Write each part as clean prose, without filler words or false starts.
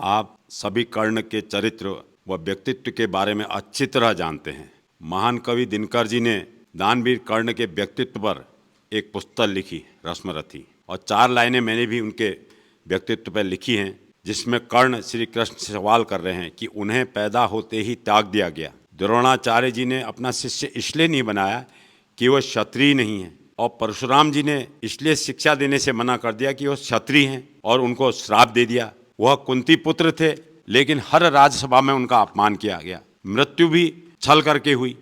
आप सभी कर्ण के चरित्र व व्यक्तित्व के बारे में अच्छी तरह जानते हैं। महान कवि दिनकर जी ने दानवीर कर्ण के व्यक्तित्व पर एक पुस्तक लिखी रश्मरथी, और 4 लाइनें मैंने भी उनके व्यक्तित्व पर लिखी हैं, जिसमें कर्ण श्री कृष्ण से सवाल कर रहे हैं कि उन्हें पैदा होते ही त्याग दिया गया। द्रोणाचार्य जी ने अपना शिष्य इसलिए नहीं बनाया कि वह क्षत्रिय नहीं है, और परशुराम जी ने इसलिए शिक्षा देने से मना कर दिया कि वह क्षत्रिय हैं और उनको श्राप दे दिया। वह कुंती पुत्र थे, लेकिन हर राज्यसभा में उनका अपमान किया गया। मृत्यु भी छल करके हुई।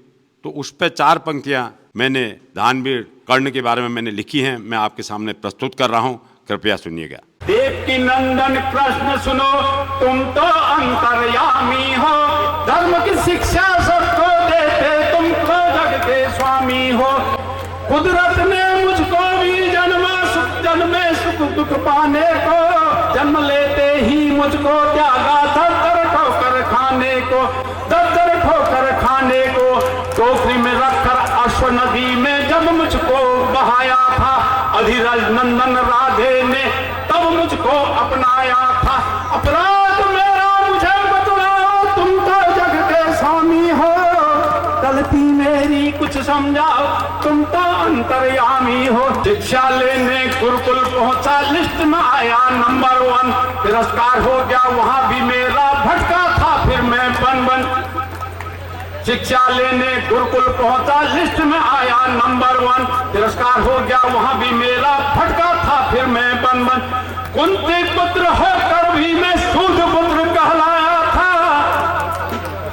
तो उस पर 4 पंक्तियां मैंने दानवीर कर्ण के बारे में मैंने लिखी हैं, मैं आपके सामने प्रस्तुत कर रहा हूं, कृपया सुनिएगा। देवकी नंदन कृष्ण सुनो, तुम तो अंतर्यामी हो, धर्म की शिक्षा सबको देते, तुम तो जग के स्वामी हो। कुदरत ने मुझको भी जन्मे सुख दुख पाने को, जन्म लेते ही मुझको त्यागा दर ठोकर खाने को, दर ठोकर खाने को। टोकरी में रखकर अश्व नदी में जब मुझको बहाया था, अधिराज नंदन राधे ने तब मुझको अपनाया था। अपराध मेरा मुझे बतलाओ, तुम तो जग के स्वामी हो, गलती मेरी कुछ समझाओ, तुम तो अंतर्यामी हो। शिक्षा लेने गुरुकुल पहुंचा, लिस्ट में आया नंबर 1, तिरस्कार हो गया वहां भी मेरा, भटका था फिर मैं बन शिक्षा लेने गुरुकुल पहुंचा, लिस्ट में आया नंबर 1, तिरस्कार हो गया वहां भी मेरा, भटका था फिर मैं बन कुंती पुत्र होकर भी मैं सूर्य पुत्र कहलाया था।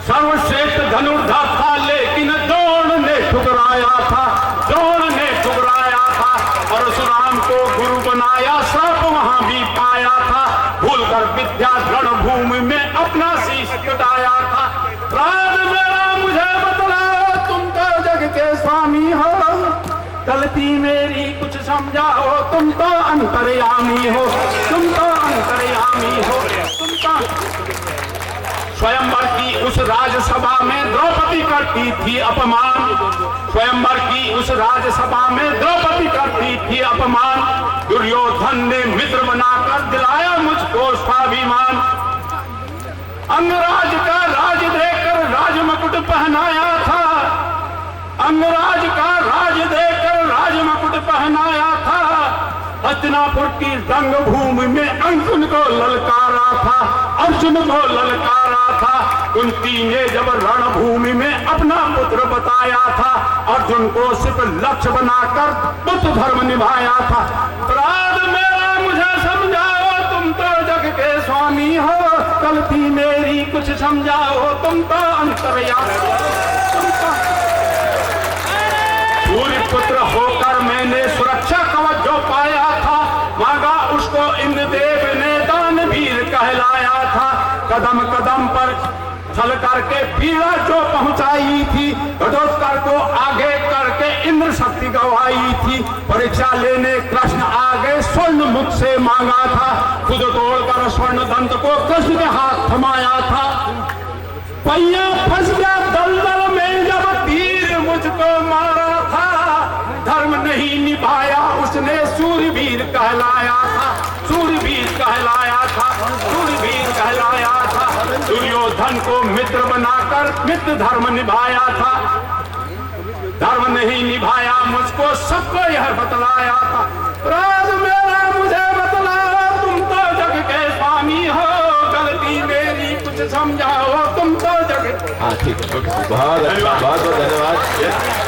सर्वश्रेष्ठ धनुर्धर था, लेकिन द्रोण ने ठुकराया था, द्रोण ने ठुकराया था। परशुराम को गुरु बनाया, श्राप वहां भी पाया था, भूलकर विद्या रणभूमि में अपना शीश कटाया था। राज मेरा मुझे बतलाओ, तुम तो जग के स्वामी हो, गलती मेरी कुछ समझाओ, तुम तो अंतर्यामी हो, तुम तो अंतर्यामी हो, तुम तो। स्वयंवर की उस राजसभा में द्रौपदी करती थी अपमान, स्वयंवर की उस राजसभा में द्रौपदी करती थी अपमान। दुर्योधन ने मित्र बनाकर दिलाया मुझको स्वाभिमान, अंगराज का राज देकर राजमुकुट पहनाया था, अंगराज का राज देकर राजमुकुट पहनाया था। हस्तिनापुर की रंगभूमि में अर्जुन को ललकारा था, अर्जुन को ललकारा था। कुंती ने जब रणभूमि में अपना पुत्र बताया था, अर्जुन को सिर्फ लक्ष्य बनाकर बुद्ध धर्म निभाया था। अपराध मेरा मुझे समझाओ, तुम तो जग के स्वामी हो, गलती मेरी कुछ समझाओ, तुम तो अंतर्यामी हो, तुम तो। सूर्य पुत्र होकर मैंने सुरक्षा कवच जो पाया था, मांगा उसको इंद्रदेव ने दानवीर कहलाया था। कदम कदम पर चल करके पीड़ा जो पहुंचाई थी, घटोत्कच को आगे करके इंद्र शक्ति गवाई थी। परीक्षा लेने कृष्ण आगे स्वर्ण मुझसे मांगा था, खुद तोड़कर स्वर्ण दंत को कृष्ण के हाथ थमाया था। पहिया फंस गया दलदल में जब तीर मुझको मारा था, धर्म नहीं निभाया उसने सूरवीर कहलाया था, सूरवीर कहलाया था, सूरवीर कहलाया था। दुर्योधन को मित्र बनाकर मित्र धर्म निभाया था, धर्म नहीं निभाया मुझको सबको यह बतलाया था। राज मेरा मुझे बतलाओ, तुम तो जग के स्वामी हो, गलती मेरी कुछ समझाओ, तुम तो जग। हाँ ठीक है, बहुत धन्यवाद।